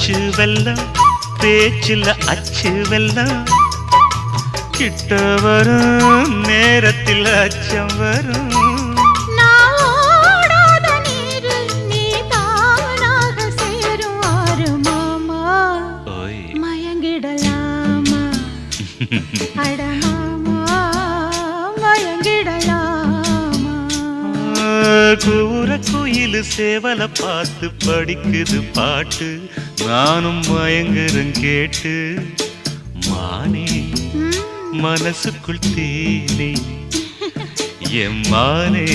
அச்சு வெல்லம் பேச்சில் அச்சு வெல்லம் கிட்ட வரும் நேரத்தில் அச்சம் வரும் கூற குயிலு சேவல பார்த்து படிக்குது பாட்டு நானும் மயங்குறேன் கேட்டு மானே மனசுக்குள் தேனே எம்மானே